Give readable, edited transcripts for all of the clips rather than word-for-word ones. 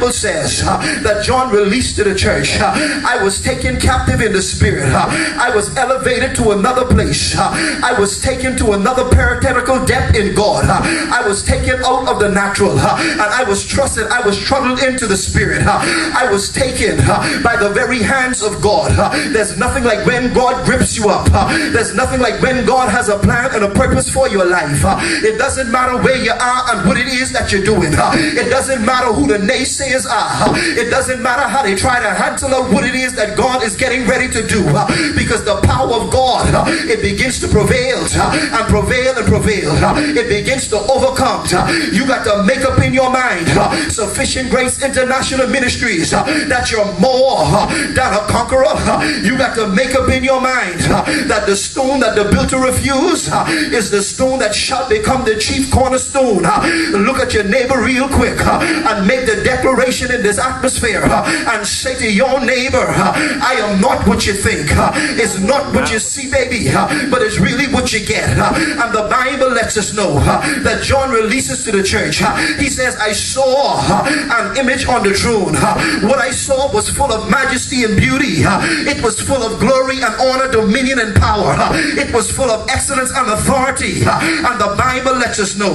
Bible says that John released to the church, I was taken captive in the spirit. I was elevated to another place. I was taken to another parenthetical depth in God. I was taken out of the natural, and I was trusted. I was trundled into the spirit. I was taken by the very hands of God. There's nothing like when God grips you up. There's nothing like when God has a plan and a purpose for your life. It doesn't matter where you are and what it is that you're doing. It doesn't matter who the naysayers are. It doesn't matter how they try to handle up what it is that God is getting ready to do, because the power of God, it begins to prevail and prevail and prevail. It begins to overcome. You got to make up in your mind, Sufficient Grace International Ministries, that you're more than a conqueror. You got to make up in your mind that the stone that the builder refused is the stone that shall become the chief cornerstone. Look at your neighbor real quick and make the declaration in this atmosphere and say to your neighbor, I am not what you think. It's not what you see, baby, but it's really what you get. And the Bible lets us know that John releases to the church. He says, I saw an image on the throne. What I saw was full of majesty and beauty. It was full of glory and honor, dominion and power. It was full of excellence and authority. And the Bible lets us know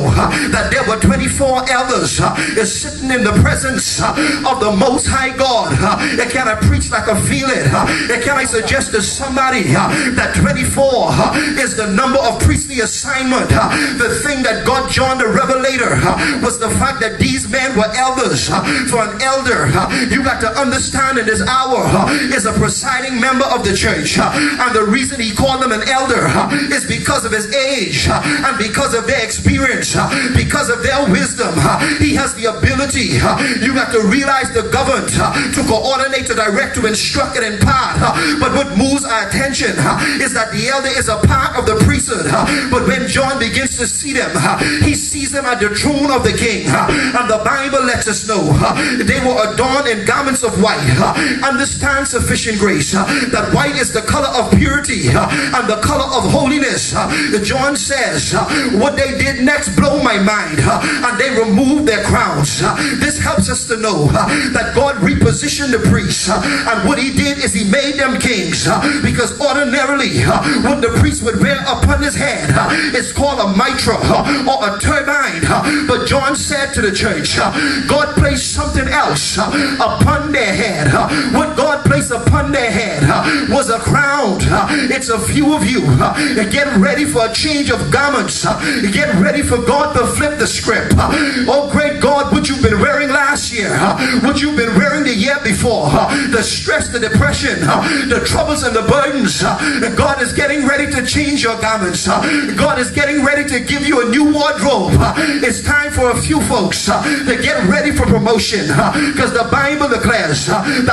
that there were 24 elders sitting in the presence of the Most High God. Can I preach like I feel it? Can I suggest to somebody that 24 is the number of priestly assignment? The thing that got John the Revelator was the fact that these men were elders. For an elder, you got to understand in this hour, is a presiding member of the church. And the reason he called them an elder is because of his age and because of their experience, because of their wisdom. He has the ability. You got to realize the governed to coordinate, to direct, to instruct and impart. But what moves our attention is that the elder is a part of the priesthood. But when John begins to see them, he sees them at the throne of the king. And the Bible lets us know they were adorned in garments of white. Understand, Sufficient Grace, that white is the color of purity and the color of holiness. John says what they did next blew my mind, and they removed their crowns. This helps us to know that God repositioned the priests, and what he did is he made them kings, because ordinarily what the priest would wear upon his head is called a mitra or a turbine. But John said to the church, God placed something else upon their head. What God placed upon their head was a crown. It's a few of you get ready for a change of garments. Get ready for God to flip the script. Oh great God, what you've been wearing last year, what you've been wearing the year before, the stress, the depression, the troubles and the burdens, God is getting ready to change your garments. God is getting ready to give you a new wardrobe. It's time for a few folks to get ready for promotion, because the Bible declares that